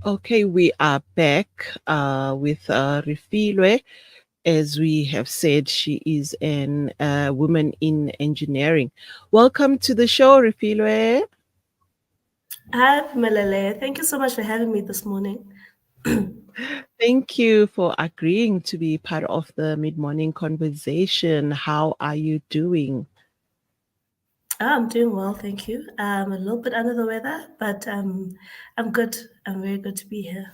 Okay, we are back with Refilwe. As we have said, she is an woman in engineering. Welcome to the show, Refilwe. Hi, Phumelele. Thank you so much for having me this morning. Thank you for agreeing to be part of the mid-morning conversation. How are you doing? I'm doing well, thank you. I'm a little bit under the weather, but I'm good. I'm very good to be here.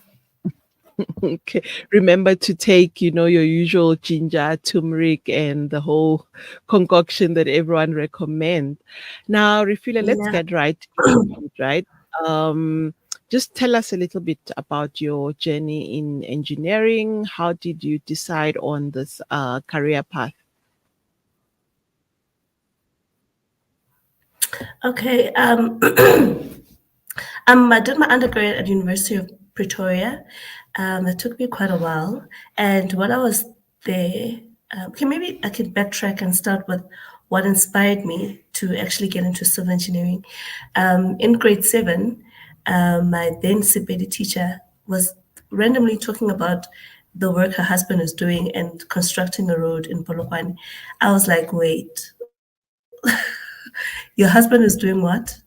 Okay. Remember to take, your usual ginger, turmeric, and the whole concoction that everyone recommends. Now, Refila, let's Yeah. get right into it, right? Um, just tell us a little bit about your journey in engineering. How did you decide on this career path? Okay. I did my undergrad at University of Pretoria. It took me quite a while, and while I was there, okay, maybe I could backtrack and start with what inspired me to actually get into civil engineering. In grade seven, my then CPD teacher was randomly talking about the work her husband is doing and constructing a road in Polokwane. I was like, wait, your husband is doing what?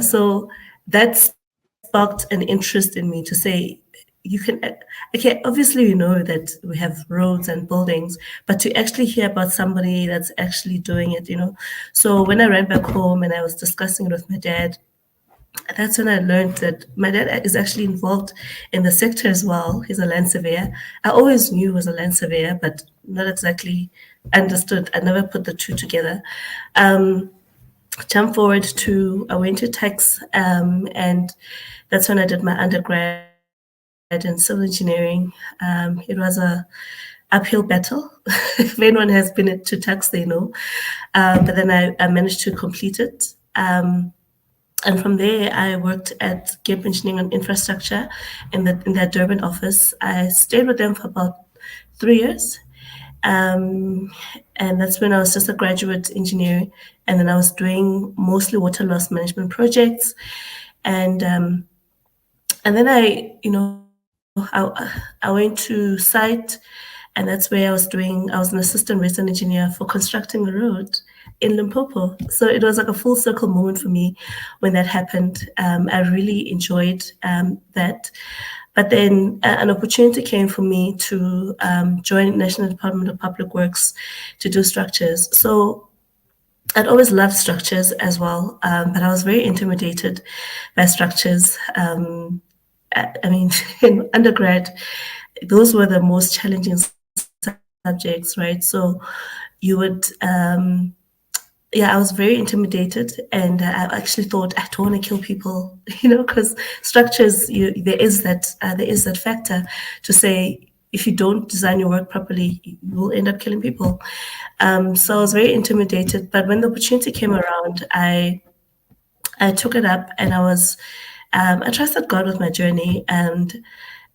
So that sparked an interest in me to say, you can, okay, obviously we know that we have roads and buildings, but to actually hear about somebody that's actually doing it. So when I ran back home and I was discussing it with my dad, that's when I learned that my dad is actually involved in the sector as well. He's a land surveyor. I always knew he was a land surveyor, but not exactly understood. I never put the two together. Um, Jump forward to I went to tax, and that's when I did my undergrad in civil engineering. It was a uphill battle. If anyone has been to tax, they know. But then I managed to complete it. And from there, I worked at GIP Engineering and Infrastructure in their Durban office. I stayed with them for about 3 years. Um, and that's when I was just a graduate engineer. And then I was doing mostly water loss management projects. And and then I went to site, and that's where I was an assistant resident engineer for constructing a road in Limpopo. So it was like a full circle moment for me when that happened. I really enjoyed that. But then an opportunity came for me to join National Department of Public Works to do structures. So I'd always loved structures as well, but I was very intimidated by structures. I mean, in undergrad, those were the most challenging subjects, right? So you would, yeah, I was very intimidated, and I actually thought I don't want to kill people, because structures, there is that factor to say if you don't design your work properly, you will end up killing people. So I was very intimidated, but when the opportunity came around, I took it up, and I trusted God with my journey, and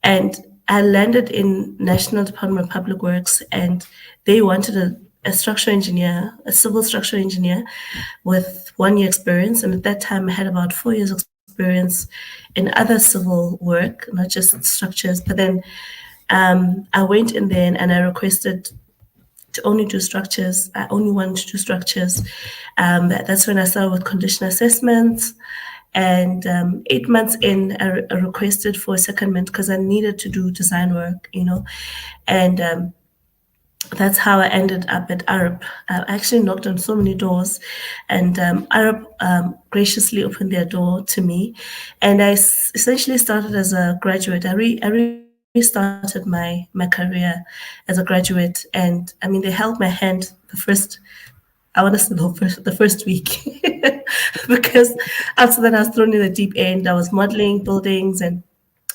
I landed in National Department of Public Works, and they wanted a structural engineer, a civil structural engineer with 1 year experience. And at that time, I had about 4 years experience in other civil work, not just structures. But then I went in there and I requested to only do structures. I only wanted to do structures. That's when I started with condition assessments. And 8 months in, I requested for a secondment because I needed to do design work. And that's how I ended up at Arup. I actually knocked on so many doors, and Arup graciously opened their door to me. And essentially started as a graduate. I restarted my career as a graduate, and I mean, they held my hand I want to say the first week, because after that I was thrown in the deep end. I was modeling buildings, and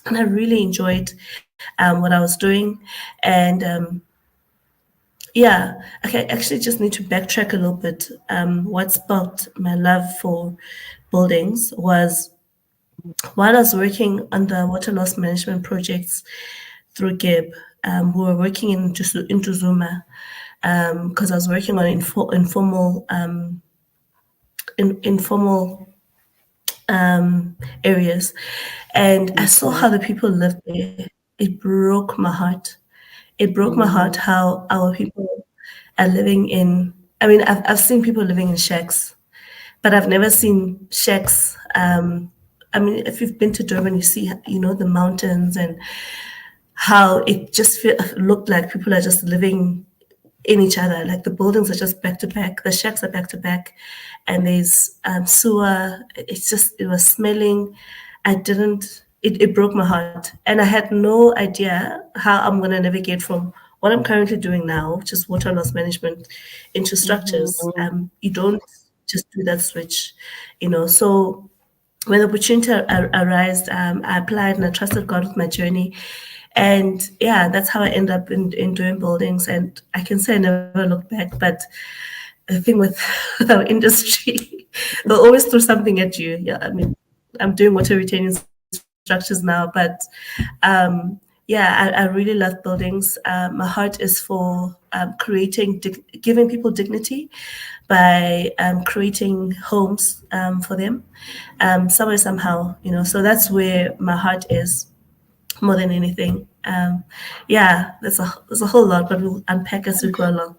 I really enjoyed what I was doing. And yeah, okay, I actually just need to backtrack a little bit. What sparked my love for buildings was while I was working on the water loss management projects through GIB. We were working in Zuma, because I was working on informal areas, and I saw Okay. how the people lived there. It broke my heart. It broke my heart Mm, how our people are living in. I mean, I've seen people living in shacks, but I've never seen shacks. I mean, if you've been to Durban, you see, the mountains and how it just looked like people are just living in each other. Like the buildings are just back to back, the shacks are back to back, and there's sewer. It was smelling. I didn't. It broke my heart, and I had no idea how I'm gonna navigate from what I'm currently doing now, which is water loss management, into structures. mhm, You don't just do that switch, So when the opportunity arose, I applied and I trusted God with my journey. And yeah, that's how I end up in doing buildings. And I can say I never looked back, but the thing with, with our industry, they'll always throw something at you. Yeah, I mean, I'm doing water retaining structures now, but yeah, I really love buildings. My heart is for giving people dignity by creating homes for them, somewhere, somehow, So that's where my heart is more than anything. Yeah, there's a whole lot, but we'll unpack as we go along.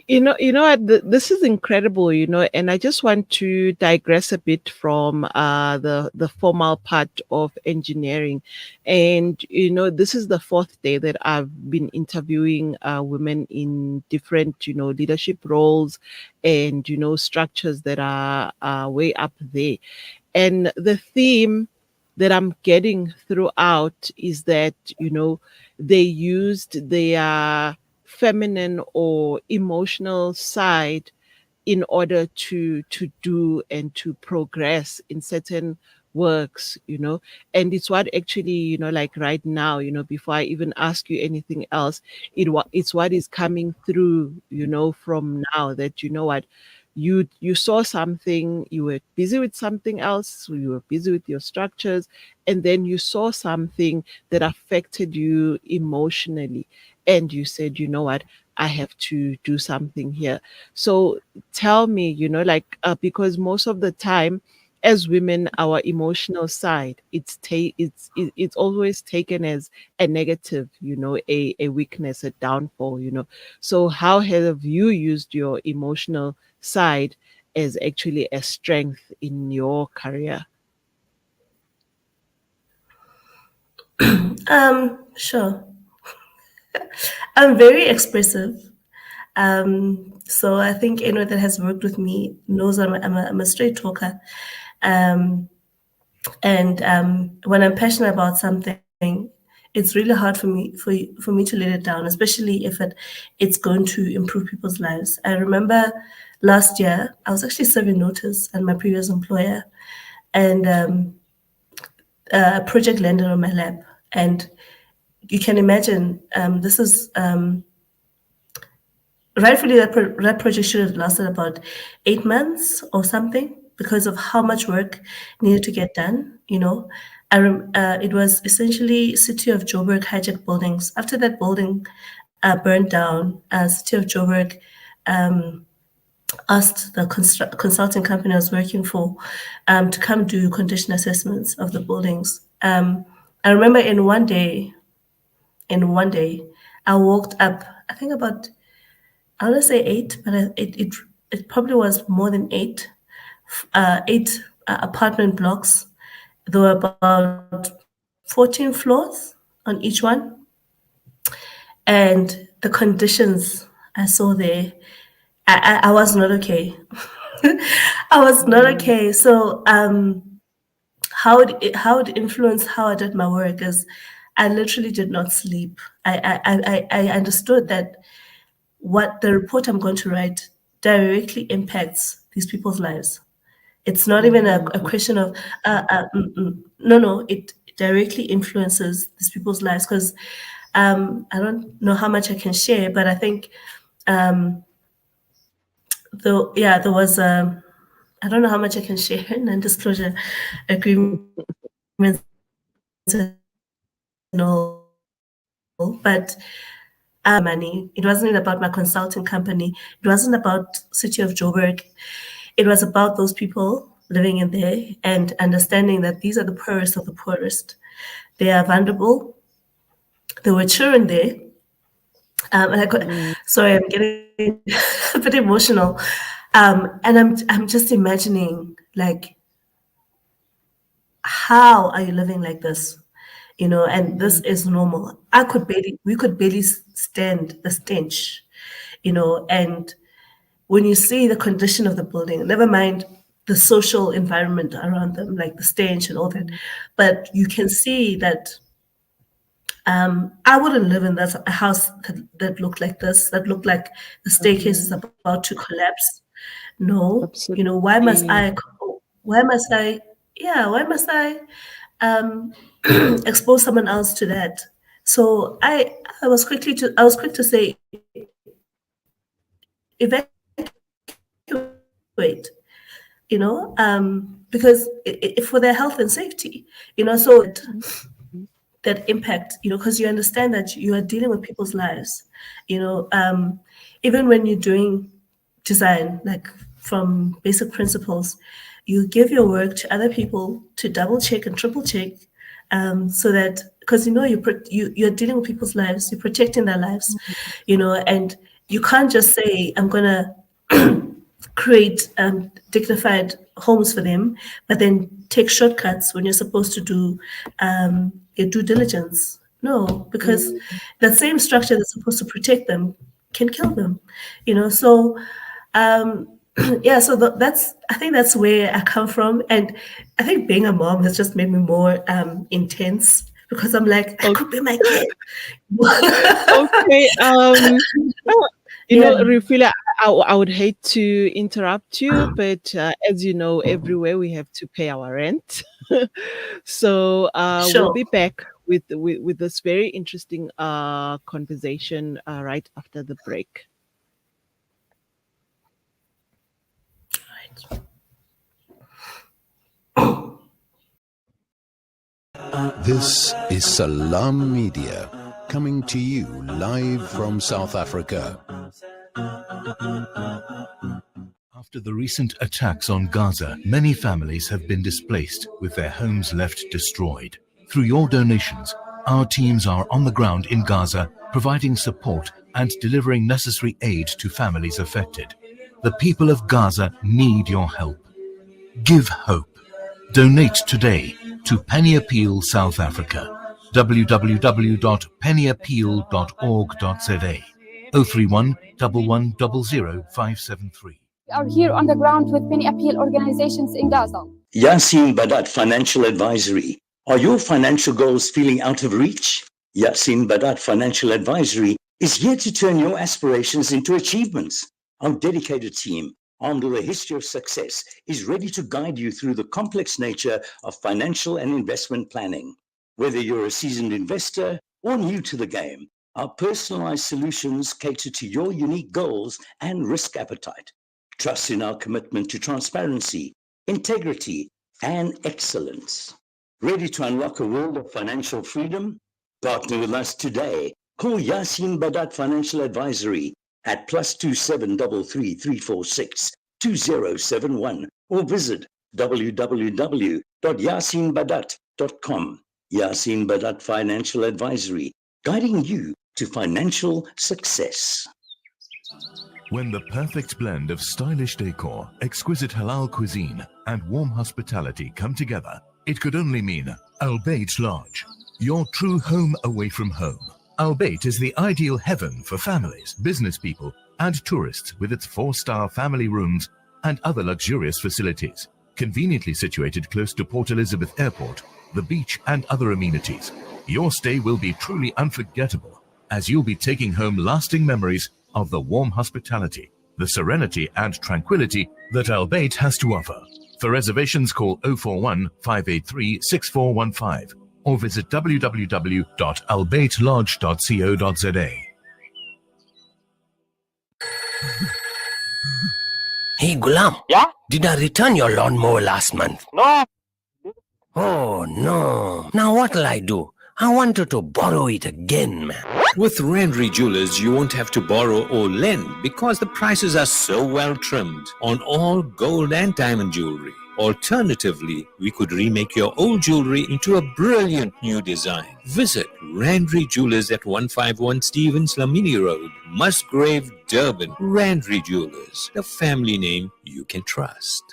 what? This is incredible, and I just want to digress a bit from the formal part of engineering, and this is the fourth day that I've been interviewing women in different leadership roles, and structures that are way up there, and the theme that I'm getting throughout is that they used their feminine or emotional side in order to do and to progress in certain works, and it's what actually, like right now, before I even ask you anything else, it's what is coming through, from now, that what you saw something, you were busy with something else, you were busy with your structures, and then you saw something that affected you emotionally, and you said, I have to do something here. So tell me, because most of the time as women, our emotional side, it's always taken as a negative, a weakness, a downfall, so how have you used your emotional side as actually a strength in your career? Sure. I'm very expressive. So I think anyone that has worked with me knows I'm a straight talker. Um, and when I'm passionate about something, it's really hard for me to let it down, especially if it's going to improve people's lives. I remember last year I was actually serving notice at my previous employer, and a project landed on my lap, and you can imagine, this is rightfully that project should have lasted about 8 months or something because of how much work needed to get done. It was essentially City of Joburg hijacked buildings. After that building burned down, City of Joburg asked the consulting company I was working for to come do condition assessments of the buildings. I remember in one day, I walked up, I think about, I want to say eight, but it probably was more than eight apartment blocks. There were about 14 floors on each one, and the conditions I saw there, I was not okay. I was not Mm, okay. So how it influenced how I did my work is I literally did not sleep. I understood that what the report I'm going to write directly impacts these people's lives. It's not even a mhm. question of no, it directly influences these people's lives because I don't know how much I can share, but I think though yeah, there was I don't know how much I can share non-disclosure agreements and all, but money. It wasn't about my consulting company. It wasn't about City of Joburg. It was about those people. living in there and understanding that these are the poorest of the poorest. They are vulnerable. There were children there. And I got, sorry, I'm getting a bit emotional. And I'm just imagining, like, how are you living like this? And this is normal. We could barely stand the stench, and when you see the condition of the building, never mind the social environment around them, like the stench and all that, but you can see that I wouldn't live in a house that looked like this, that looked like the staircase is about to collapse. No, why must Absolutely. why must I expose someone else to that? So I was quick to say, evacuate, because for their health and safety, so that impact, because you understand that you are dealing with people's lives, even when you're doing design, like from basic principles, you give your work to other people to double check and triple check, so that, because you're dealing with people's lives, you're protecting their lives, and you can't just say, I'm gonna create dignified homes for them, but then take shortcuts when you're supposed to do your due diligence. No, because that same structure that's supposed to protect them can kill them. So yeah, so I think that's where I come from, and I think being a mom has just made me more intense, because I'm like, I could be my kid. Okay. Yeah. Refilwe, I would hate to interrupt you, but as you know, everywhere we have to pay our rent. So we'll Sure. be back with this very interesting conversation right after the break. This is Salam Media, coming to you live from South Africa. After the recent attacks on Gaza, many families have been displaced, with their homes left destroyed. Through your donations, our teams are on the ground in Gaza, providing support and delivering necessary aid to families affected. The people of Gaza need your help. Give hope. Donate today to Penny Appeal South Africa. www.pennyappeal.org.za 031 110 573. We are here on the ground with many appeal organizations in Gaza. Yasin Badat Financial Advisory. Are your financial goals feeling out of reach? Yasin Badat Financial Advisory is here to turn your aspirations into achievements. Our dedicated team, armed with a history of success, is ready to guide you through the complex nature of financial and investment planning. Whether you're a seasoned investor or new to the game, our personalized solutions cater to your unique goals and risk appetite. Trust in our commitment to transparency, integrity, and excellence. Ready to unlock a world of financial freedom? Partner with us today. Call Yasin Badat Financial Advisory at +27 33 346 2071 or visit www.yasinbadat.com. Yasin Badat Financial Advisory, guiding you to financial success. When the perfect blend of stylish decor, exquisite halal cuisine, and warm hospitality come together, it could only mean Al Bayt Lodge, your true home away from home. Al Bayt is the ideal heaven for families, business people, and tourists, with its 4-star family rooms and other luxurious facilities. Conveniently situated close to Port Elizabeth Airport, the beach, and other amenities, your stay will be truly unforgettable, as you'll be taking home lasting memories of the warm hospitality, the serenity and tranquility that Al Bayt has to offer. For reservations, call 041 583 6415 or visit www.albaytlodge.co.za. Hey Gulam. Yeah? Did I return your lawnmower last month? No. Oh no. Now what'll I do? I wanted to borrow it again, man. With Rendry Jewelers, you won't have to borrow or lend because the prices are so well trimmed on all gold and diamond jewelry. Alternatively, we could remake your old jewelry into a brilliant new design. Visit Randry Jewelers at 151 Stevens Lamini Road, Musgrave, Durban. Randry Jewelers, the family name you can trust.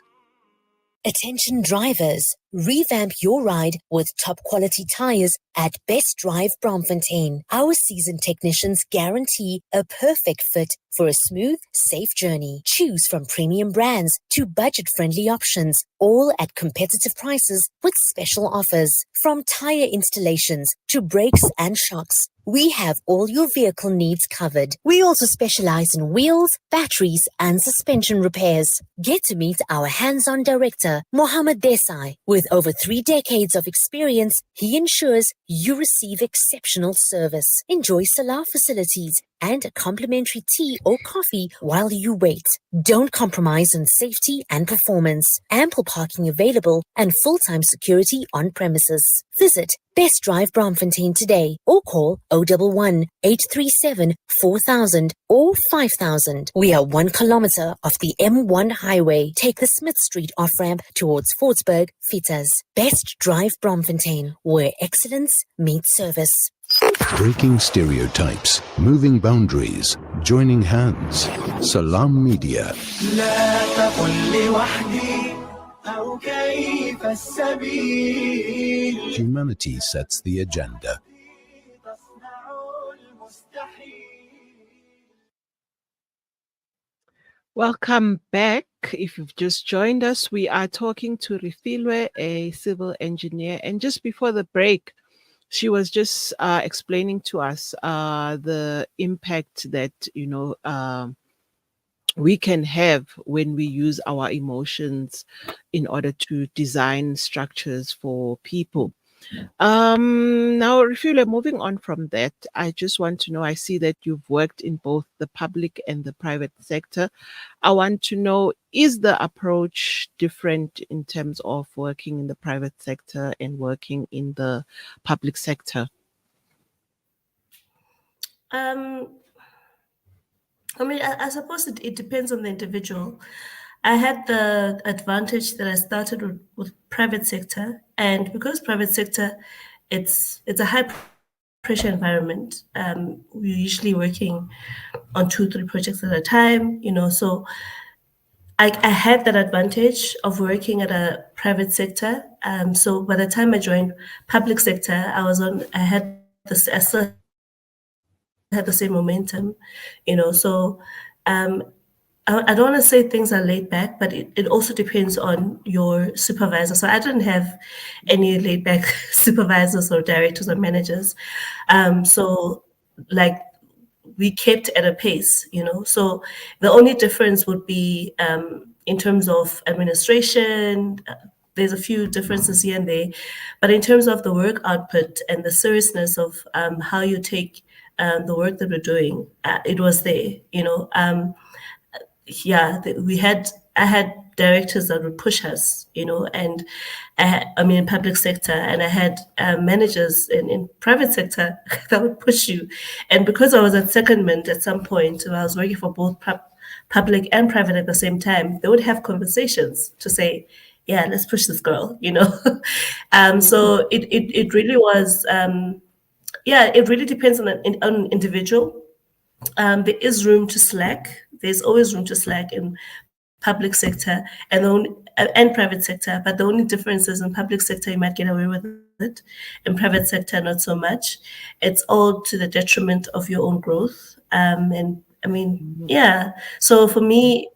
Attention drivers, revamp your ride with top quality tires at Best Drive Braamfontein. Our seasoned technicians guarantee a perfect fit for a smooth, safe journey. Choose from premium brands to budget-friendly options, all at competitive prices with special offers. From tire installations to brakes and shocks, we have all your vehicle needs covered. We also specialize in wheels, batteries, and suspension repairs. Get to meet our hands-on director, Mohammed Desai. With over 3 decades of experience, he ensures you receive exceptional service. Enjoy Salah facilities and a complimentary tea or coffee while you wait. Don't compromise on safety and performance. Ample parking available and full-time security on premises. Visit Best Drive Braamfontein today or call 011 837 4000 or 5000. We are 1 kilometer off the M1 highway. Take the Smith Street off-ramp towards Fortsburg, Fitas. Best Drive Braamfontein, where excellence meets service. Breaking stereotypes, moving boundaries, joining hands. Salam Media. Humanity sets the agenda. Welcome back. If you've just joined us, we are talking to Refilwe, a civil engineer. And just before the break, she was just explaining to us the impact that, we can have when we use our emotions in order to design structures for people. Now, Refilwe, moving on from that, I just want to know, I see that you've worked in both the public and the private sector. I want to know, is the approach different in terms of working in the private sector and working in the public sector? I suppose it depends on the individual. I had the advantage that I started with private sector, and because private sector, it's a high pressure environment. We're usually working on 2-3 projects at a time, so I had that advantage of working at a private sector. So by the time I joined public sector, I still had the same momentum, so I don't want to say things are laid back, but it also depends on your supervisor. So I didn't have any laid back supervisors or directors or managers. So like we kept at a pace, so the only difference would be in terms of administration. There's a few differences here and there, but in terms of the work output and the seriousness of how you take the work that we're doing, it was there, I had directors that would push us, and in public sector, and I had managers in private sector that would push you. And because I was at secondment at some point, I was working for both public and private at the same time, they would have conversations to say, yeah, let's push this girl, So it really was, it really depends on an individual. There is room to slack. There's always room to slack in public sector and private sector, but the only difference is in public sector you might get away with it, in private sector not so much. It's all to the detriment of your own growth. So for me,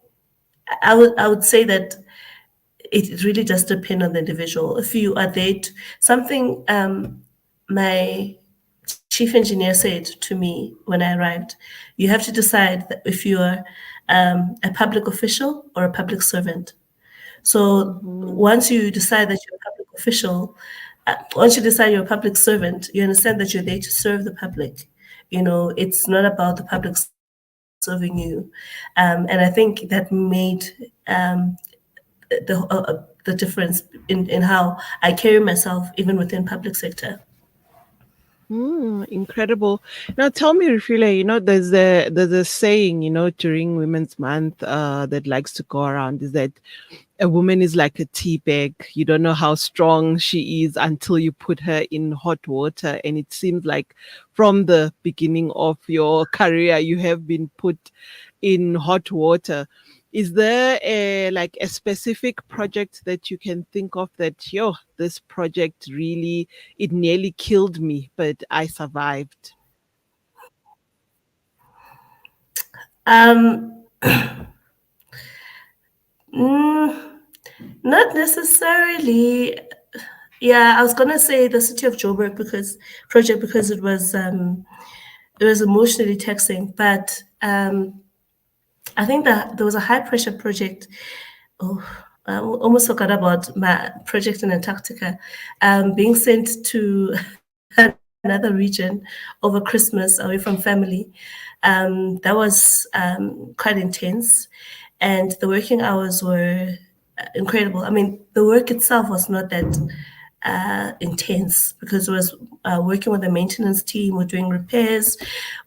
I would say that it really does depend on the individual. If you are something my chief engineer said to me when I arrived, you have to decide that if you are a public official or a public servant. So once you decide that you're a public official, once you decide you're a public servant, you understand that you're there to serve the public. It's not about the public serving you. And I think that made the difference in how I carry myself even within public sector. Incredible. Now tell me, Refilwe, there's a saying, during Women's Month that likes to go around is that a woman is like a tea bag. You don't know how strong she is until you put her in hot water. And it seems like from the beginning of your career, you have been put in hot water. Is there a specific project that you can think of that, this project really, it nearly killed me, but I survived? Um, mm, Not necessarily. Yeah, I was gonna say the City of Joburg because it was emotionally taxing, but I think that there was a high pressure project. Oh, I almost forgot about my project in Antarctica, being sent to another region over Christmas away from family. That was quite intense, and the working hours were incredible. I mean, the work itself was not that intense because it was working with the maintenance team. We're doing repairs,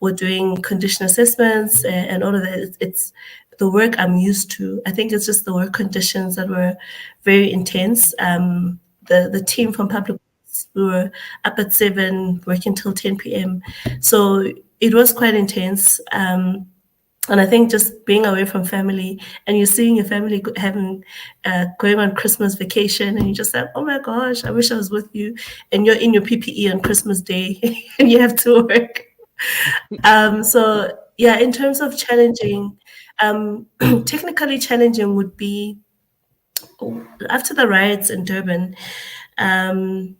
we're doing condition assessments, and all of that. It's the work I'm used to. I think it's just the work conditions that were very intense. The team from public, we were up at 7, working till 10 p.m. So it was quite intense. And I think just being away from family and you're seeing your family going on Christmas vacation, and you're just like, oh my gosh, I wish I was with you. And you're in your PPE on Christmas Day and you have to work. So yeah, in terms of challenging, technically challenging would be after the riots in Durban. Um,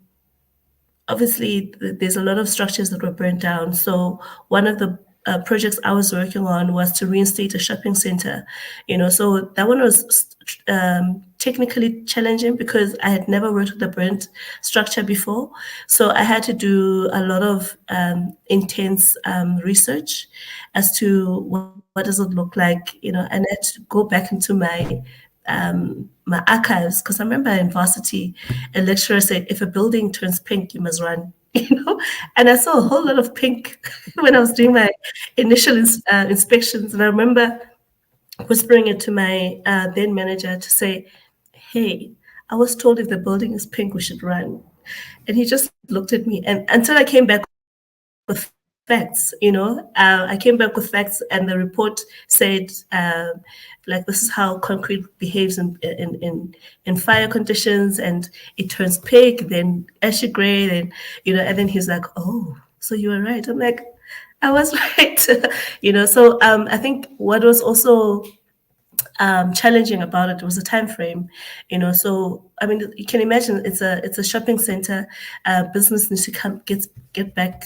Obviously there's a lot of structures that were burnt down. So one of the projects I was working on was to reinstate a shopping center. So that one was technically challenging because I had never worked with a burnt structure before. So I had to do a lot of intense research as to what does it look like, and I had to go back into my archives, because I remember in varsity, a lecturer said, if a building turns pink, you must run. And I saw a whole lot of pink when I was doing my initial inspections. And I remember whispering it to my then manager to say, hey, I was told if the building is pink, we should run. And he just looked at me, and until I came back with facts, I came back with facts, and the report said, this is how concrete behaves in fire conditions, and it turns pink, then ashy gray, then and then he's like, oh, so you were right. I'm like, I was right. So I think what was also challenging about it was the time frame. So I mean, you can imagine it's a shopping center. Business needs to get back.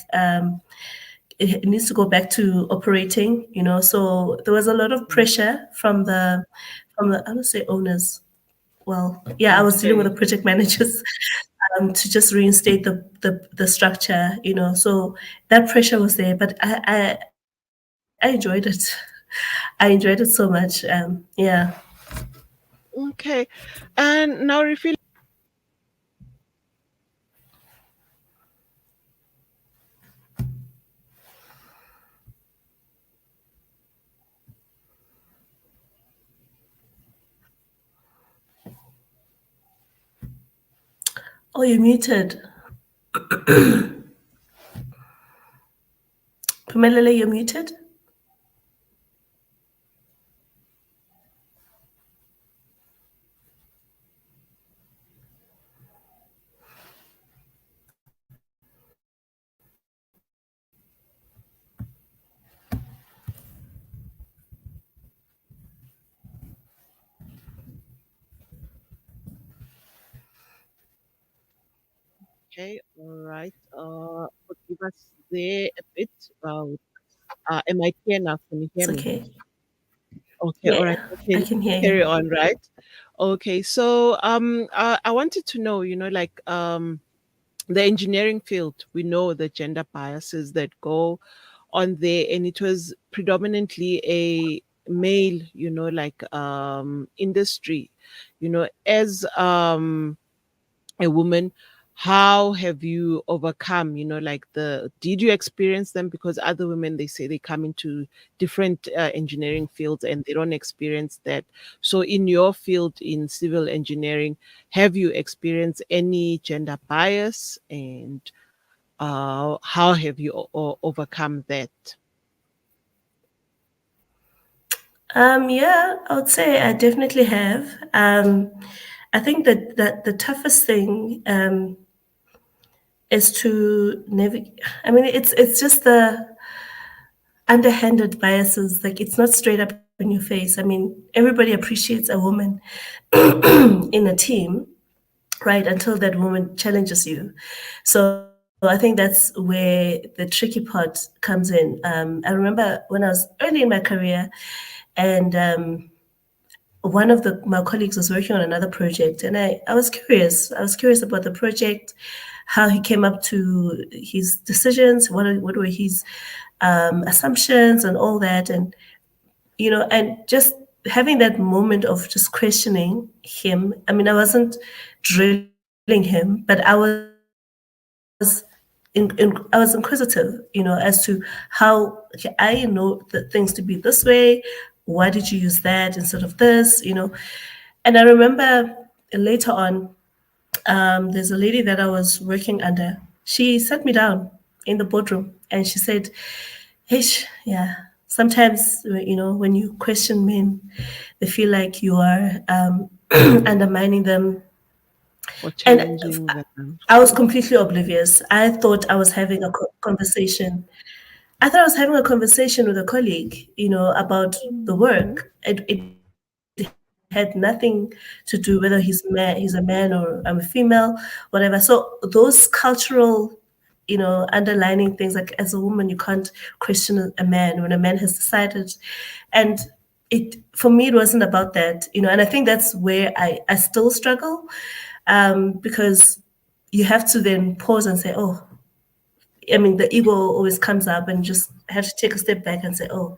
It needs to go back to operating. So there was a lot of pressure from the I don't say owners. Well, yeah, I was dealing with the project managers to just reinstate the structure. So that pressure was there, but I enjoyed it. I enjoyed it so much. Yeah. Okay. And now, Refilwe, Oh, you're muted. Phumelele, you're muted. okay, all right. Forgive us there a bit. Am I clear now? Can you hear It's me? okay. Okay, all right. Yeah, Okay, I let's can hear carry you. on, right? Okay, so I wanted to know, the engineering field, we know the gender biases that go on there, and it was predominantly a male, industry. As a woman, how have you overcome, like did you experience them? Because other women, they say they come into different engineering fields and they don't experience that. So in your field, in civil engineering, have you experienced any gender bias, and how have you overcome that? Yeah, I would say I definitely have. I think that the toughest thing is to navigate. I mean, it's just the underhanded biases. Like, it's not straight up in your face. I mean, everybody appreciates a woman in a team, right? Until that woman challenges you. So I think that's where the tricky part comes in. I remember when I was early in my career, and one of my colleagues was working on another project, and I was curious. I was curious about the project, how he came up to his decisions, what were his assumptions, and all that, and and just having that moment of just questioning him. I mean, I wasn't drilling him, but I was inquisitive, as to how, okay, I know the things to be this way. Why did you use that instead of this? And I remember later on, there's a lady that I was working under. She sat me down in the boardroom and she said, "Hey, yeah, sometimes when you question men, they feel like you are undermining them." Or And challenging them? I was completely oblivious. I thought I was having a conversation. I thought I was having a conversation with a colleague, about the work. It had nothing to do whether he's a man or I'm a female, whatever. So those cultural, underlining things, like, as a woman, you can't question a man when a man has decided. And for me, it wasn't about that, and I think that's where I still struggle, because you have to then pause and say, oh, I mean, the ego always comes up, and just have to take a step back and say, "Oh,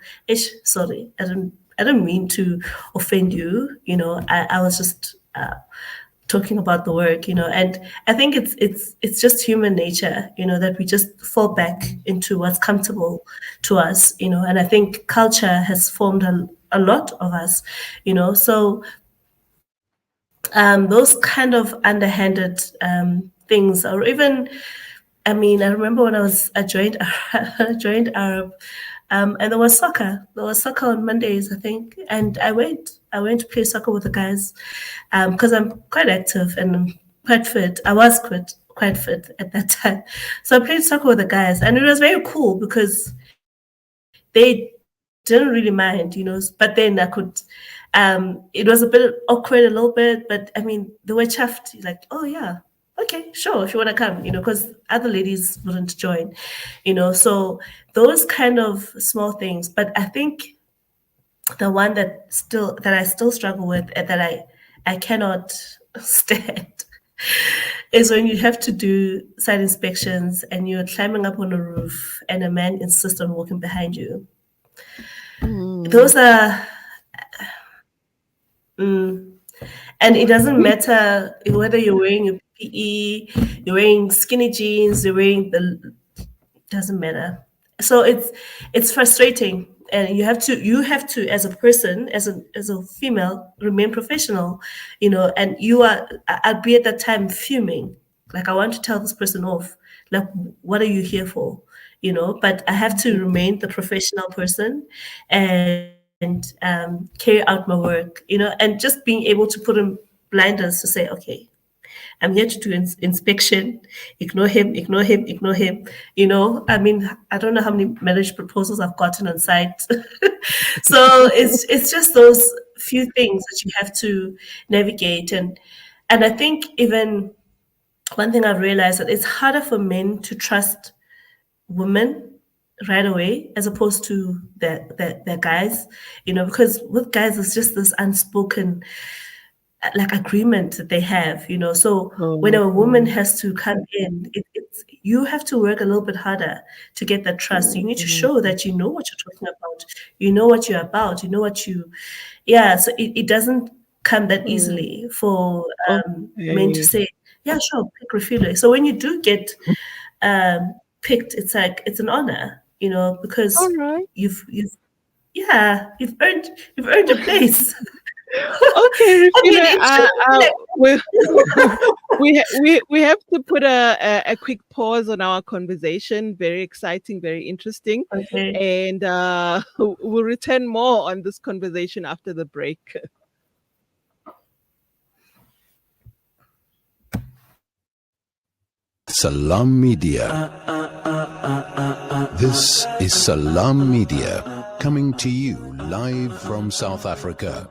sorry, I don't mean to offend you. I was just talking about the work, And I think it's just human nature, that we just fall back into what's comfortable to us, And I think culture has formed a lot of us, So those kind of underhanded things, or even, I mean, I remember when I joined I joined Arup, and there was soccer. There was soccer on Mondays, I think, and I went to play soccer with the guys, because I'm quite active and I'm quite fit. I was quite fit at that time, so I played soccer with the guys, and it was very cool because they didn't really mind, But then I could. It was a bit awkward a little bit, but I mean, they were chuffed. Like, oh yeah, okay, sure, if you want to come, because other ladies wouldn't join, So those kind of small things. But I think the one that I still struggle with, and that I cannot stand, is when you have to do site inspections and you're climbing up on a roof and a man insists on walking behind you. Those are. And it doesn't matter whether you're wearing your PPE, you're wearing skinny jeans, doesn't matter. So it's frustrating, and you have to, as a person, as a female, remain professional, And I'd be at that time fuming, like, I want to tell this person off, like, what are you here for, But I have to remain the professional person, and carry out my work, and just being able to put in blinders to say, okay, I'm here to do inspection. Ignore him, ignore him, ignore him. I mean, I don't know how many marriage proposals I've gotten on site. So it's just those few things that you have to navigate. And I think even one thing I've realized, that it's harder for men to trust women right away as opposed to their guys, because with guys, it's just this unspoken, like, agreement that they have, So when a woman has to come in, you have to work a little bit harder to get that trust. You need to show that you know what you're talking about, you know what you're about, you know what so it doesn't come that easily for men to say, Yeah, sure. Pick Refilwe. So when you do get picked, it's like it's an honor, because All right. you've you've earned a place. Okay, I mean, Refilwe, like, we have to put a quick pause on our conversation. Very exciting, very interesting, okay. and we'll return more on this conversation after the break. Salam Media. This is Salam Media, coming to you live from South Africa.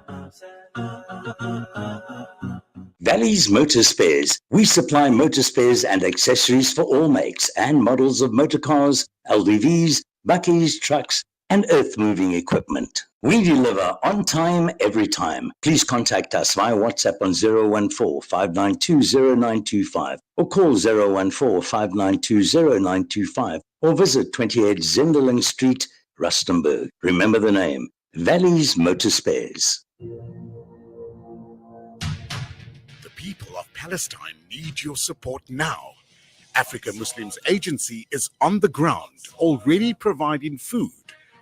Valley's Motor Spares. We supply motor spares and accessories for all makes and models of motor cars, LDVs, bakkies, trucks, and earth-moving equipment. We deliver on time, every time. Please contact us via WhatsApp on 014-592-0925 or call 014-592-0925 or visit 28 Zenderling Street, Rustenburg. Remember the name, Valley's Motor Spares. The people of Palestine need your support now. Africa Muslims Agency is on the ground, already providing food,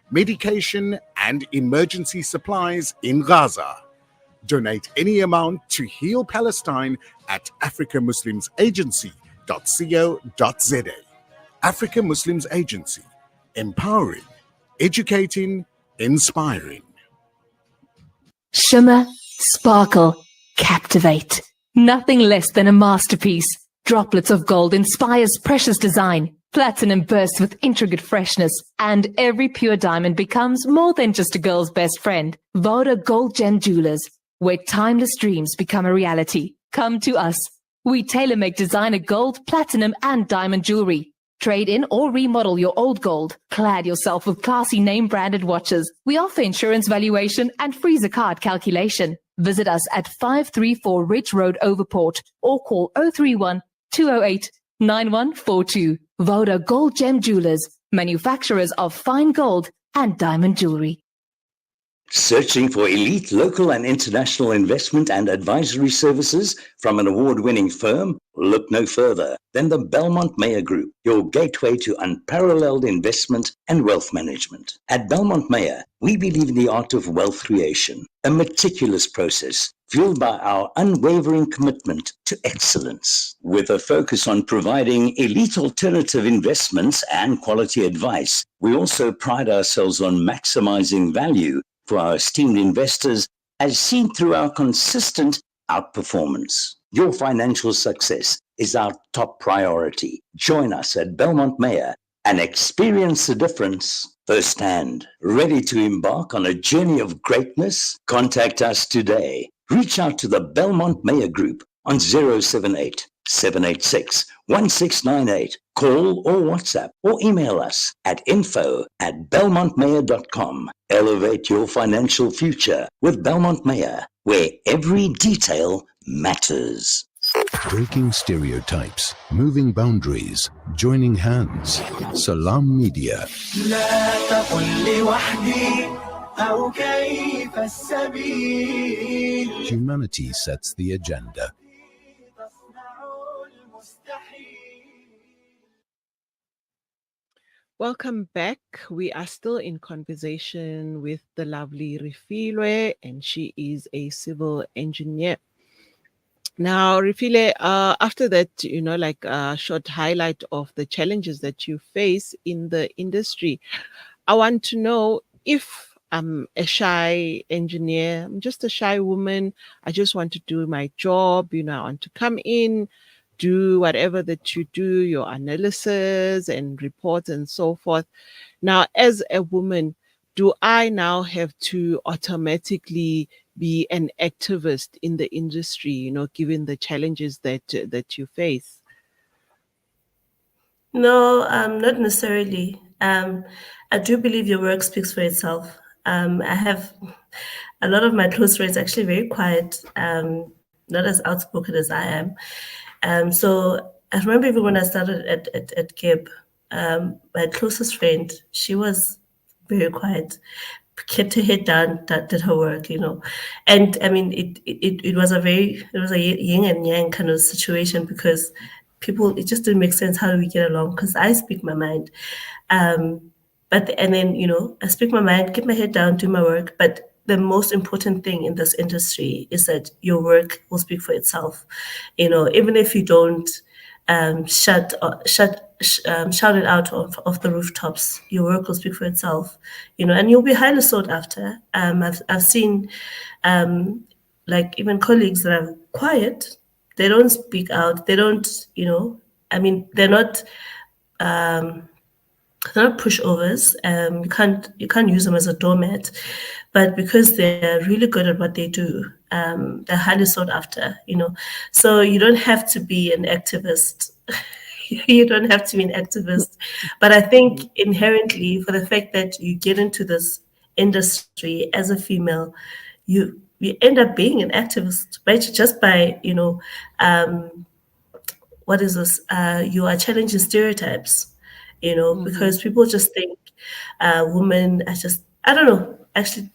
medication, and emergency supplies in Gaza. Donate any amount to Heal Palestine at africamuslimsagency.co.za. Africa Muslims Agency, empowering, educating, inspiring. Shimmer, sparkle, captivate. Nothing less than a masterpiece. Droplets of gold inspires precious design. Platinum bursts with intricate freshness, and every pure diamond becomes more than just a girl's best friend. Voda Gold Gem Jewelers, where timeless dreams become a reality. Come to us. We tailor-make designer gold, platinum, and diamond jewelry. Trade in or remodel your old gold. Clad yourself with classy name-branded watches. We offer insurance valuation and freezer card calculation. Visit us at 534 Ridge Road, Overport, or call 031 208 9142. Voda Gold Gem Jewelers, manufacturers of fine gold and diamond jewelry. Searching for elite local and international investment and advisory services from an award-winning firm? Look no further than the Belmont Mayer Group, your gateway to unparalleled investment and wealth management. At Belmont Mayer, we believe in the art of wealth creation, a meticulous process fueled by our unwavering commitment to excellence. With a focus on providing elite alternative investments and quality advice, we also pride ourselves on maximizing value for our esteemed investors, as seen through our consistent outperformance. Your financial success is our top priority. Join us at Belmont Mayer and experience the difference firsthand. Ready to embark on a journey of greatness? Contact us today. Reach out to the Belmont Mayer Group on 078-786-1698. Call or WhatsApp or email us at info@belmontmayer.com. Elevate your financial future with Belmont Mayer, where every detail matters. Breaking stereotypes, moving boundaries, joining hands. Salam Media. Humanity sets the agenda. Welcome back. We are still in conversation with the lovely Refilwe, and she is a civil engineer. Now, Refilwe, after that, like a short highlight of the challenges that you face in the industry, I want to know, if I'm a shy engineer, I'm just a shy woman, I just want to do my job, I want to come in, do whatever that you do, your analysis and reports and so forth. Now, as a woman, do I now have to automatically be an activist in the industry, given the challenges that you face? No, not necessarily. I do believe your work speaks for itself. I have a lot of my close friends actually very quiet, not as outspoken as I am. So I remember even when I started at GIB, my closest friend, she was very quiet. kept her head down, did her work, and I mean, it was a yin and yang kind of situation, because it just didn't make sense. How do we get along? Because I speak my mind, and then I speak my mind, keep my head down, do my work, but the most important thing in this industry is that your work will speak for itself. Even if you don't shout it out of the rooftops, your work will speak for itself. And you'll be highly sought after. I've seen, like, even colleagues that are quiet, they don't speak out. They don't, I mean, they're not pushovers. You can't use them as a doormat, but because they're really good at what they do, they're highly sought after. So you don't have to be an activist. You don't have to be an activist, but I think inherently, for the fact that you get into this industry as a female, you end up being an activist, right? Just by what is this? You are challenging stereotypes. Because people just think women are just, I don't know, actually,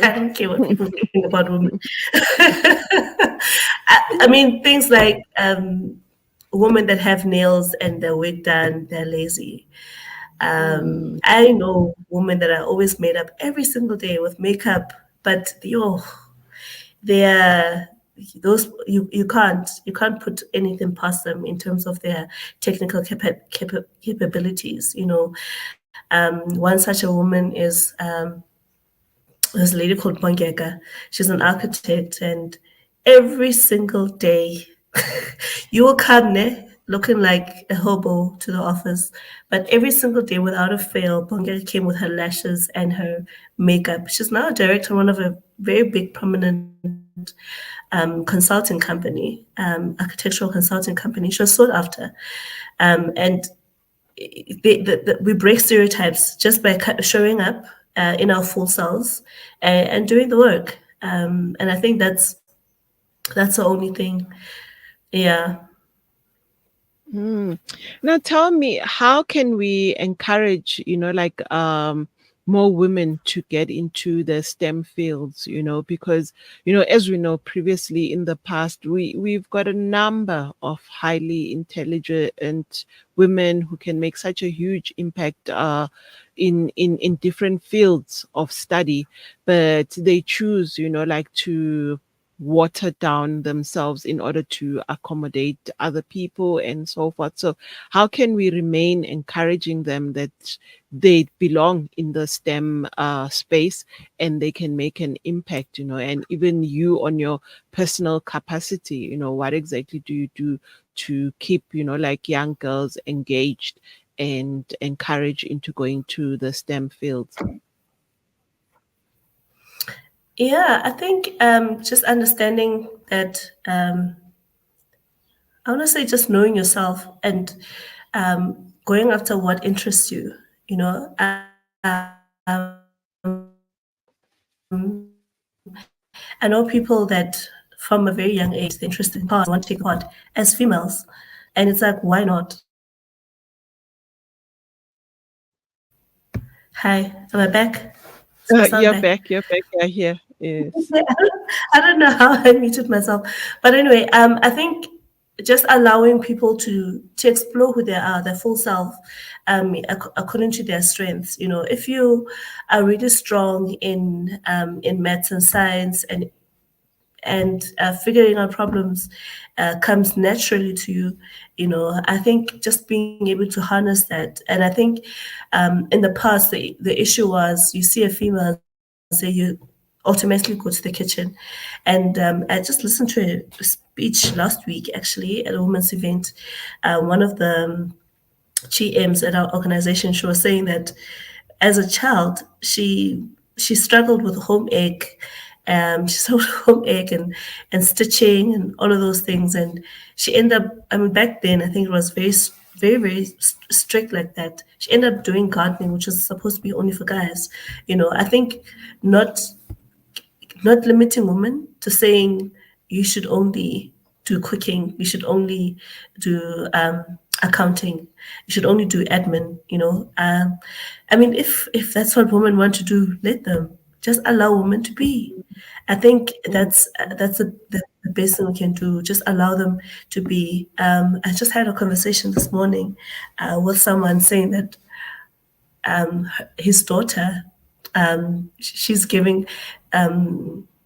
I don't care what people think about women. I mean, things like women that have nails and their wig done, they're lazy. I know women that are always made up every single day with makeup, but they're those you can't put anything past them in terms of their technical capabilities. One such a woman is this lady called Bongeka. She's an architect, and every single day you will come looking like a hobo to the office, but every single day without a fail, Bongeka came with her lashes and her makeup. She's now a director of one of a very big prominent consulting company, architectural consulting company. She was sought after, and we break stereotypes just by showing up in our full selves and doing the work. And I think that's the only thing. Yeah. Now tell me, how can we encourage, more women to get into the STEM fields, because, as we know previously in the past, we've got a number of highly intelligent women who can make such a huge impact in different fields of study, but they choose, to water down themselves in order to accommodate other people and so forth. So how can we remain encouraging them that they belong in the STEM space and they can make an impact, and even you on your personal capacity, what exactly do you do to keep, young girls engaged and encouraged into going to the STEM fields? Yeah, I think just understanding that, I want to say just knowing yourself and going after what interests you. I know people that from a very young age, they're interested in part, want to take part as females. And it's like, why not? Hi, am I back? You're back. You're here. Yes. I don't know how I muted myself. But anyway, I think just allowing people to explore who they are, their full self, according to their strengths. If you are really strong in maths and science and figuring out problems comes naturally to you, I think just being able to harness that. And I think in the past, the issue was you see a female, say you automatically go to the kitchen. And I just listened to a speech last week, actually, at a women's event. One of the GMs at our organization, she was saying that as a child, she struggled with home ec. She struggled with home ec and stitching and all of those things. And she ended up, back then, I think it was very, very, very strict like that. She ended up doing gardening, which is supposed to be only for guys. I think not limiting women to saying you should only do cooking, you should only do accounting. You should only do admin, you know. I mean, if that's what women want to do, let them. Just allow women to be. I think that's the best thing we can do. Just allow them to be. I just had a conversation this morning with someone saying that his daughter, she's giving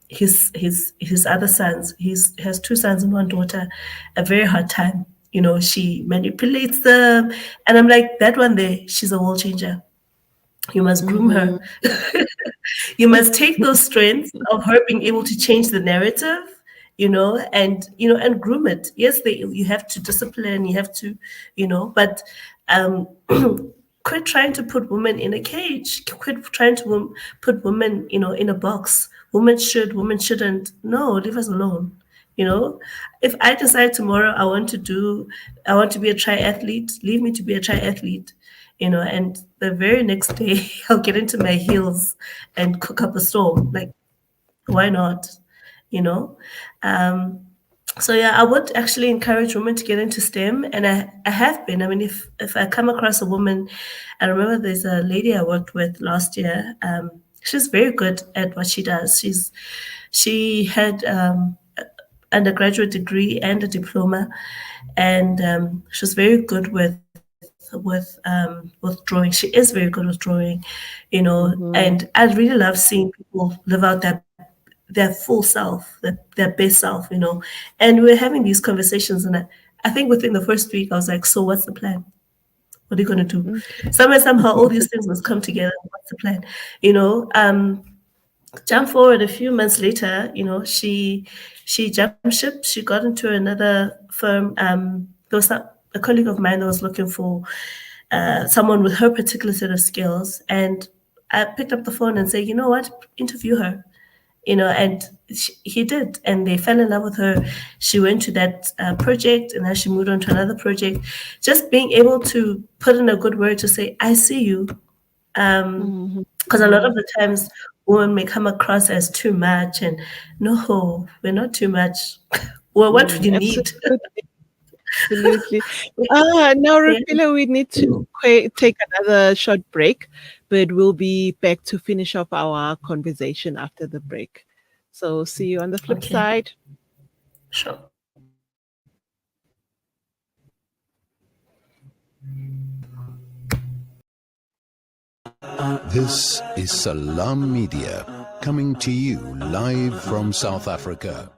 his other sons, he has 2 sons and 1 daughter, a very hard time. You know, she manipulates them, and I'm like, that one there, she's a world changer. You must groom her. You must take those strengths of her being able to change the narrative, and groom it. Yes, you have to discipline, you have to, but quit trying to put women in a cage. Quit trying to put women, in a box. Women should, women shouldn't. No, leave us alone. If I decide tomorrow I want to be a triathlete, leave me to be a triathlete. And the very next day I'll get into my heels and cook up a storm. Like, why not? So yeah, I would actually encourage women to get into STEM, and I have been. I mean, if I come across a woman, I remember there's a lady I worked with last year. She's very good at what she does. She had undergraduate degree and a diploma, and she was very good with drawing. She is very good with drawing, and I really love seeing people live out their full self, their best self, and we're having these conversations, and I think within the first week I was like, so what's the plan? What are you going to do? Somehow all these things must come together. What's the plan? Jump forward a few months later, she jumped ship. She got into another firm. There was a colleague of mine that was looking for someone with her particular set of skills, and I picked up the phone and said, you know what, interview her. And he did, and they fell in love with her. She went to that project, and then she moved on to another project. Just being able to put in a good word to say, I see you. Because a lot of the times women may come across as too much, and no, we're not too much. Well, what do you need? Absolutely. Now, Refilwe, we need to take another short break, but we'll be back to finish off our conversation after the break. So see you on the flip side. Sure. This is Salam Media, coming to you live from South Africa.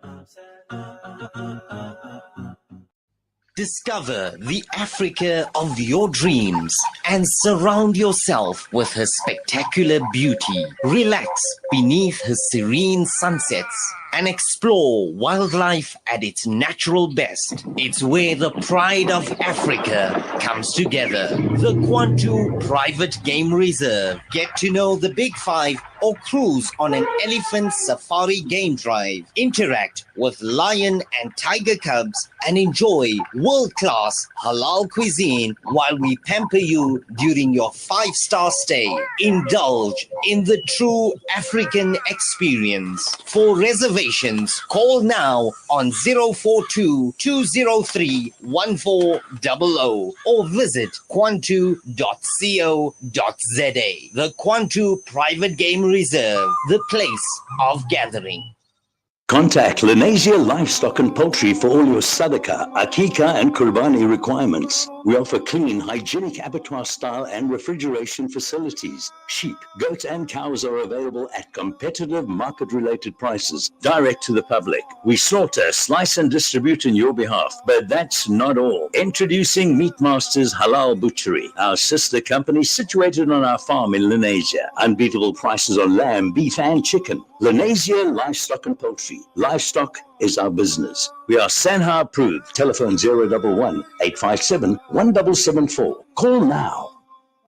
Discover the Africa of your dreams and surround yourself with her spectacular beauty. Relax beneath her serene sunsets and explore wildlife at its natural best. It's where the pride of Africa comes together. The Kwantu Private Game Reserve. Get to know the Big Five or cruise on an elephant safari game drive. Interact with lion and tiger cubs and enjoy world-class halal cuisine while we pamper you during your 5-star stay. Indulge in the true African experience. For reservations, call now on 042-203-1400 or visit kwantu.co.za. The Kwantu Private Game Reserve, the place of gathering. Contact Lenasia Livestock and Poultry for all your Sadaka, Akika and Qurbani requirements. We offer clean, hygienic abattoir style and refrigeration facilities. Sheep, goats and cows are available at competitive market-related prices, direct to the public. We slaughter, slice and distribute on your behalf, but that's not all. Introducing Meatmasters Halal Butchery, our sister company situated on our farm in Lenasia. Unbeatable prices on lamb, beef and chicken. Lenasia Livestock and Poultry. Livestock is our business. We are Sanha approved. Telephone 011-857-1774. Call now.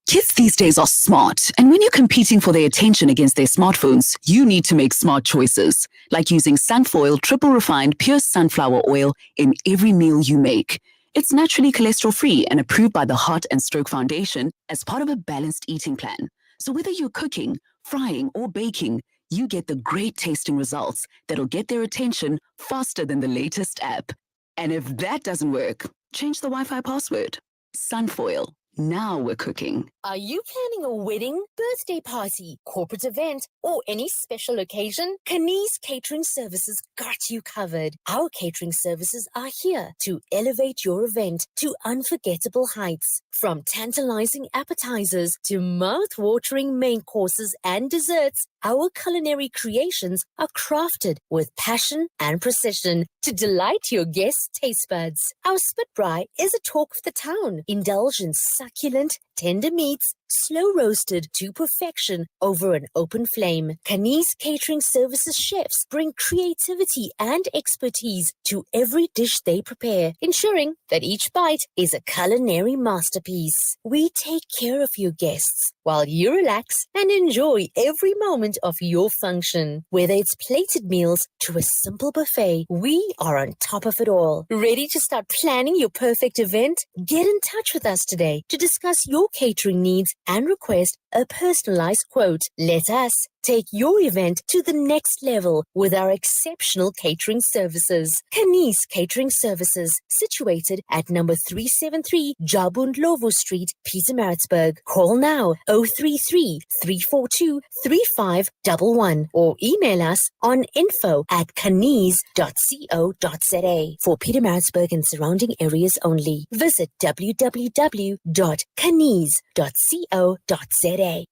Kids these days are smart, and when you're competing for their attention against their smartphones, you need to make smart choices, like using Sunfoil triple refined pure sunflower oil in every meal you make. It's naturally cholesterol-free and approved by the Heart and Stroke Foundation as part of a balanced eating plan. So whether you're cooking, frying, or baking, you get the great tasting results that'll get their attention faster than the latest app. And if that doesn't work, change the Wi-Fi password. Sunfoil. Now we're cooking. Are you planning a wedding, birthday party, corporate event, or any special occasion? Kani's Catering Services got you covered. Our catering services are here to elevate your event to unforgettable heights. From tantalizing appetizers to mouth-watering main courses and desserts, our culinary creations are crafted with passion and precision to delight your guests' taste buds. Our spit braai is a talk of the town. Indulge in succulent, tender meats, slow roasted to perfection over an open flame. Kani's Catering Services chefs bring creativity and expertise to every dish they prepare, ensuring that each bite is a culinary masterpiece. We take care of your guests while you relax and enjoy every moment of your function. Whether it's plated meals to a simple buffet, we are on top of it all. Ready to start planning your perfect event? Get in touch with us today to discuss your catering needs and request a personalized quote. Let us take your event to the next level with our exceptional catering services. Kani's Catering Services, situated at number 373 Jabundlovo Street, Pietermaritzburg. Call now 033 342 3511 or email us on info@kanis.co.za for Pietermaritzburg and surrounding areas only. Visit www.kanis.co.za.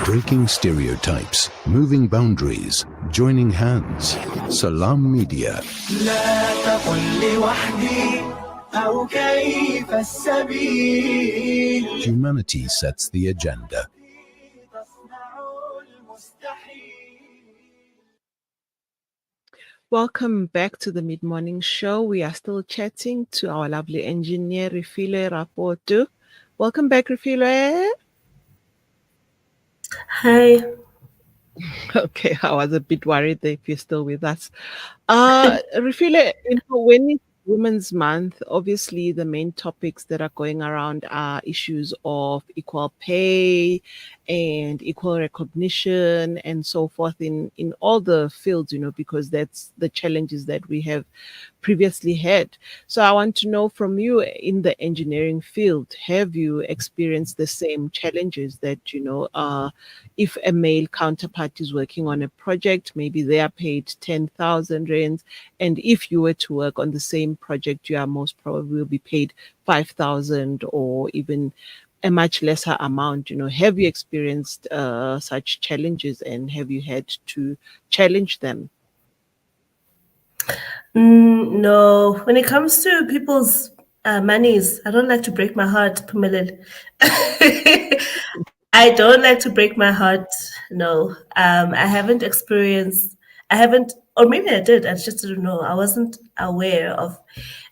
Breaking stereotypes, moving boundaries, joining hands. Salam Media. Humanity sets the agenda. Welcome back to the Mid-Morning Show. We are still chatting to our lovely engineer, Refilwe Rapoto. Welcome back, Refilwe. Hi. Okay, I was a bit worried that if you're still with us. Refilwe, when it's Women's Month, obviously the main topics that are going around are issues of equal pay and equal recognition and so forth in all the fields, because that's the challenges that we have previously had. So I want to know from you, in the engineering field, have you experienced the same challenges that, if a male counterpart is working on a project, maybe they are paid 10,000 rands, and if you were to work on the same project, you are most probably will be paid 5,000 or even a much lesser amount. Have you experienced such challenges, and have you had to challenge them? No, when it comes to people's monies, I don't like to break my heart, Phumelele. I don't like to break my heart. No, I haven't experienced. Or maybe I did. I just didn't know. I wasn't aware of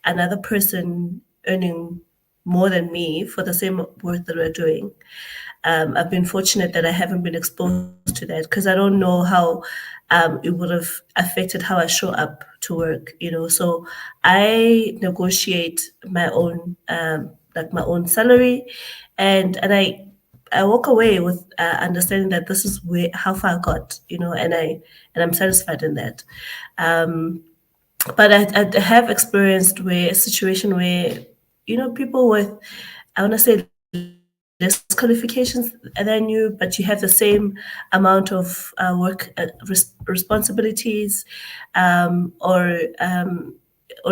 another person earning more than me for the same work that we're doing. I've been fortunate that I haven't been exposed to that because I don't know how it would have affected how I show up to work. So I negotiate my own my own salary, and I walk away with understanding that this is how far I got, and I'm satisfied in that. But I have experienced a situation where people with, I want to say, less qualifications than you, but you have the same amount of work responsibilities, or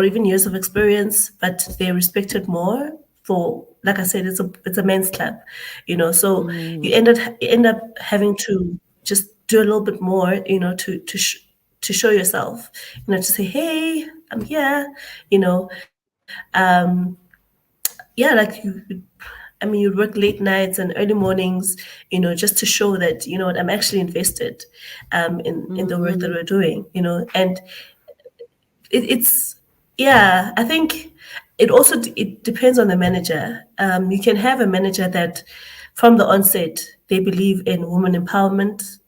even years of experience, but they're respected more for, like I said, it's a men's club, so you end up having to just do a little bit more, to show yourself, to say, hey, I'm here, like you work late nights and early mornings, just to show that, I'm actually invested in the work that we're doing, and I think it depends on the manager. You can have a manager that from the onset, they believe in women empowerment,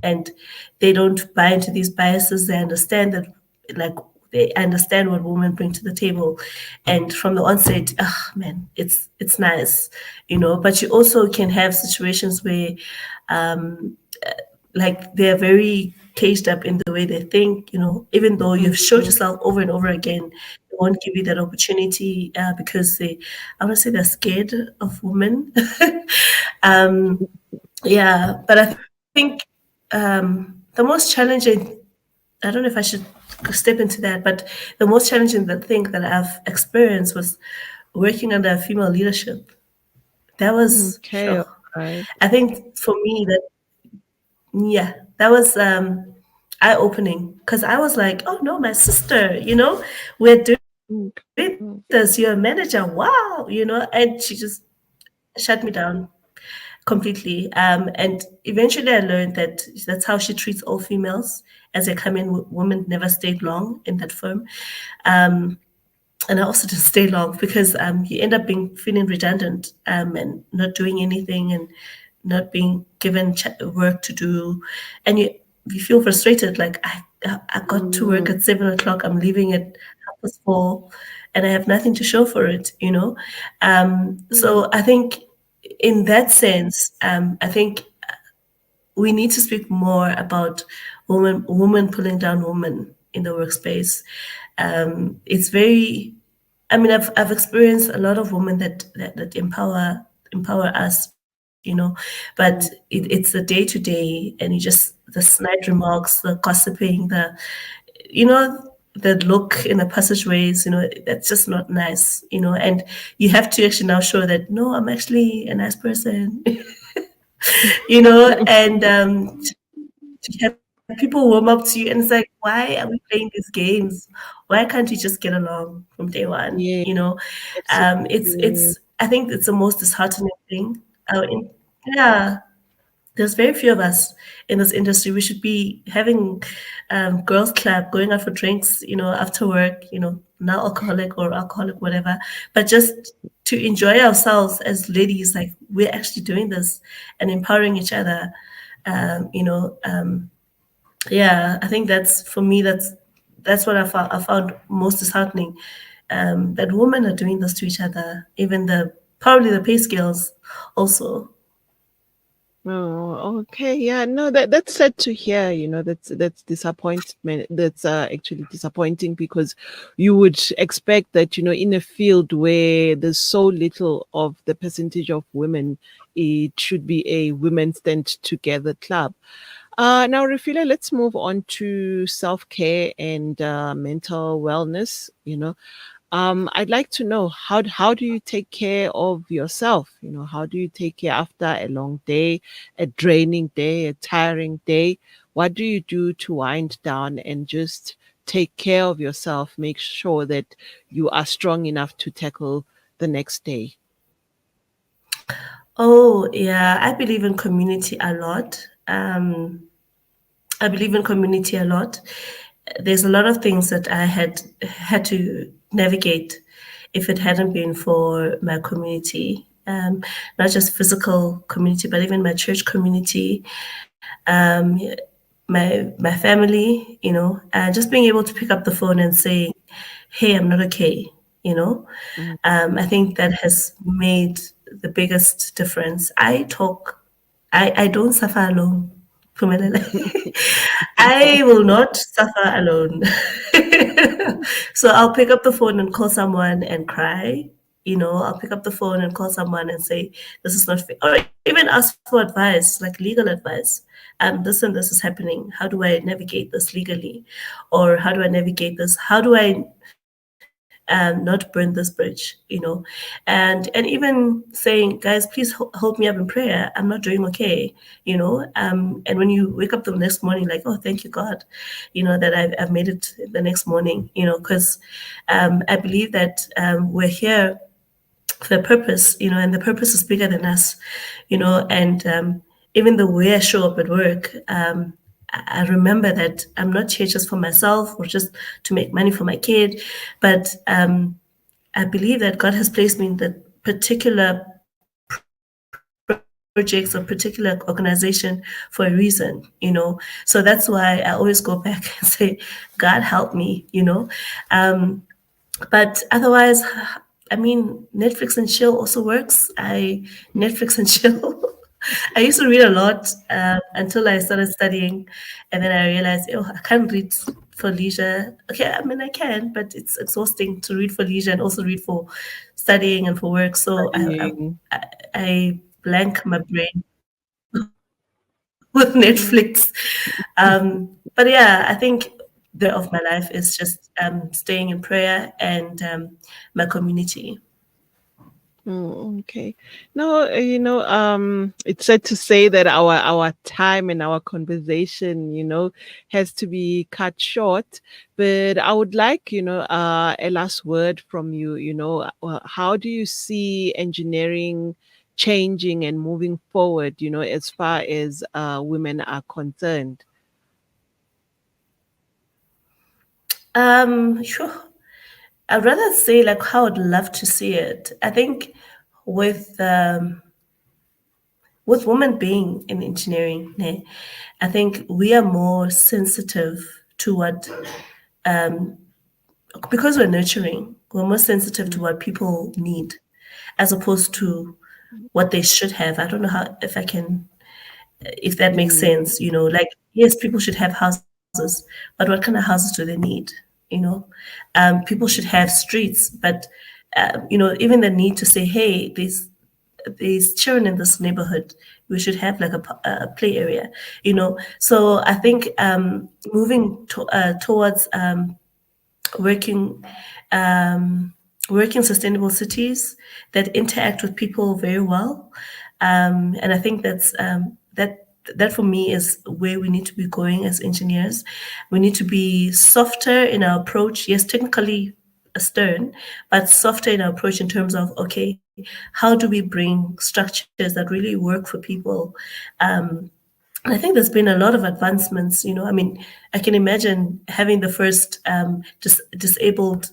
and they don't buy into these biases. They understand that, they understand what women bring to the table, and from the onset, it's nice, But you also can have situations where, they're very caged up in the way they think, even though you've showed yourself over and over again, they won't give you that opportunity because I want to say they're scared of women. Yeah, but I think the most challenging, I don't know if I should step into that, but the most challenging thing that I've experienced was working under female leadership. That was, Okay, all right. I think for me, that was eye-opening, because I was like, oh no, my sister, we're doing this, you're a manager, wow, and she just shut me down completely. And eventually I learned that that's how she treats all females as they come in. Women never stayed long in that firm. And I also didn't stay long because you end up feeling redundant and not doing anything and not being given work to do. And you feel frustrated, like I got to work at 7 o'clock, I'm leaving at 4:30, and I have nothing to show for it, So I think in that sense, I think we need to speak more about women pulling down women in the workspace. It's very, I've experienced a lot of women that empower us, but it's the day to day, and the snide remarks, the gossiping, the look in the passageways, that's just not nice, and you have to actually now show that, no, I'm actually a nice person, and to have people warm up to you, and it's like, why are we playing these games? Why can't we just get along from day one? Yeah, It's I think it's the most disheartening thing. Yeah, there's very few of us in this industry. We should be having girls club, going out for drinks, after work, non-alcoholic or alcoholic, whatever, but just to enjoy ourselves as ladies, like we're actually doing this and empowering each other. Yeah, I think that's, for me, that's what I found most disheartening, that women are doing this to each other, even probably the pay scales also. Oh, okay. Yeah, no, that's sad to hear, that's disappointment. That's actually disappointing, because you would expect that, in a field where there's so little of the percentage of women, it should be a women stand together club. Now, Refilwe, let's move on to self-care and mental wellness. I'd like to know, how do you take care of yourself? How do you take care after a long day, a draining day, a tiring day? What do you do to wind down and just take care of yourself? Make sure that you are strong enough to tackle the next day. Oh, yeah, I believe in community a lot. I believe in community a lot. There's a lot of things that I had to navigate if it hadn't been for my community, not just physical community, but even my church community, my family, just being able to pick up the phone and say, hey, I'm not okay, I think that has made the biggest difference. I don't suffer alone, Phumelele. I will not suffer alone. So I'll pick up the phone and call someone and cry. I'll pick up the phone and call someone and say, this is not fair. Or even ask for advice, like legal advice. This and this is happening. How do I navigate this legally? Or how do I navigate this? How do I not burn this bridge, and even saying, guys, please hold me up in prayer. I'm not doing okay, and when you wake up the next morning, like, oh, thank you, God, that I've made it the next morning, because I believe that we're here for a purpose, and the purpose is bigger than us, and even the way I show up at work, I remember that I'm not here just for myself or just to make money for my kid, but I believe that God has placed me in the particular projects or particular organization for a reason, So that's why I always go back and say, God, help me, But otherwise, Netflix and chill also works. Netflix and chill. I used to read a lot until I started studying, and then I realized, I can't read for leisure. Okay, I mean I can, but it's exhausting to read for leisure and also read for studying and for work. So I blank my brain with Netflix. But yeah, I think the of my life is just staying in prayer and my community. Oh, okay. No, it's sad to say that our time and our conversation, has to be cut short. But I would like, a last word from you. How do you see engineering changing and moving forward? As far as women are concerned. Sure. I'd rather say like how I'd love to see it. I think with women being in engineering, I think we are more sensitive to what, because we're nurturing, we're more sensitive to what people need as opposed to what they should have. I don't know how, if that makes sense, like, yes, people should have houses, but what kind of houses do they need? People should have streets, but, even the need to say, hey, there's children in this neighborhood, we should have like a play area, so I think moving towards working working sustainable cities that interact with people very well, and I think that for me is where we need to be going as engineers. We need to be softer in our approach, yes, technically stern, but softer in our approach in terms of, okay, how do we bring structures that really work for people? And I think there's been a lot of advancements. I mean, I can imagine having the first disabled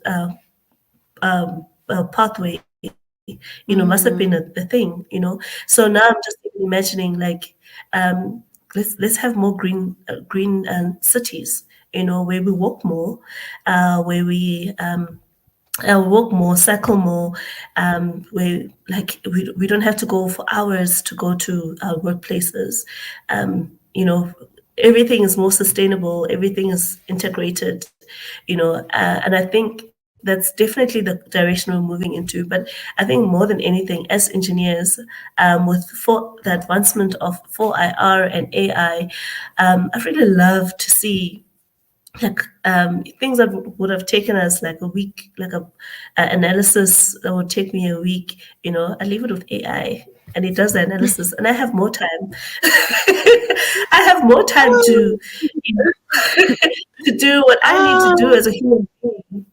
pathway, must have been a thing, So now I'm just imagining like, let's have more green cities, where we walk more, where we walk more, cycle more, where like we don't have to go for hours to go to our workplaces. Everything is more sustainable, everything is integrated, and I think that's definitely the direction we're moving into. But I think more than anything, as engineers, for the advancement of 4IR and AI, I'd really love to see like things that would have taken us like a week, like a analysis that would take me a week, I leave it with AI and it does the analysis and I have more time. I have more time to to do what I need to do as a human being.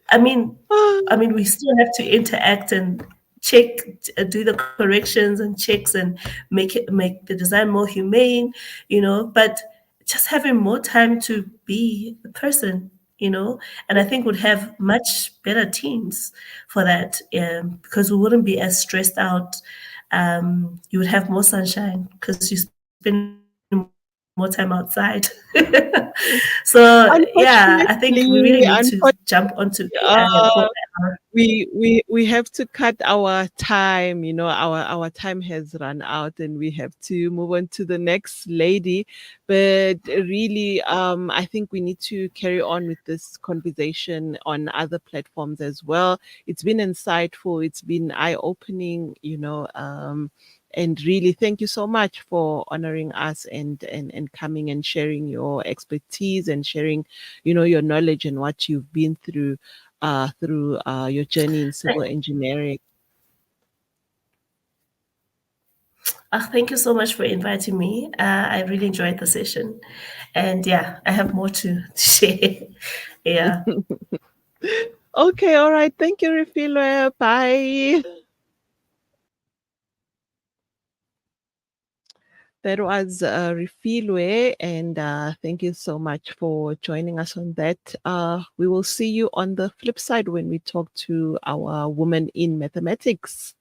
I mean we still have to interact and check, do the corrections and checks and make the design more humane, but just having more time to be a person, and I think would have much better teams for that, because we wouldn't be as stressed out. You would have more sunshine because you spend more time outside. So yeah, I think we really need to jump onto AI. We have to cut our time. Our time has run out, and we have to move on to the next lady. But really, I think we need to carry on with this conversation on other platforms as well. It's been insightful. It's been eye-opening. And really, thank you so much for honoring us and coming and sharing your expertise and sharing, your knowledge and what you've been through your journey in civil engineering. Thank you so much for inviting me. I really enjoyed the session. And yeah, I have more to share. Yeah. Okay, all right. Thank you, Refilwe. Bye. That was Refilwe, and thank you so much for joining us on that. We will see you on the flip side when we talk to our woman in mathematics.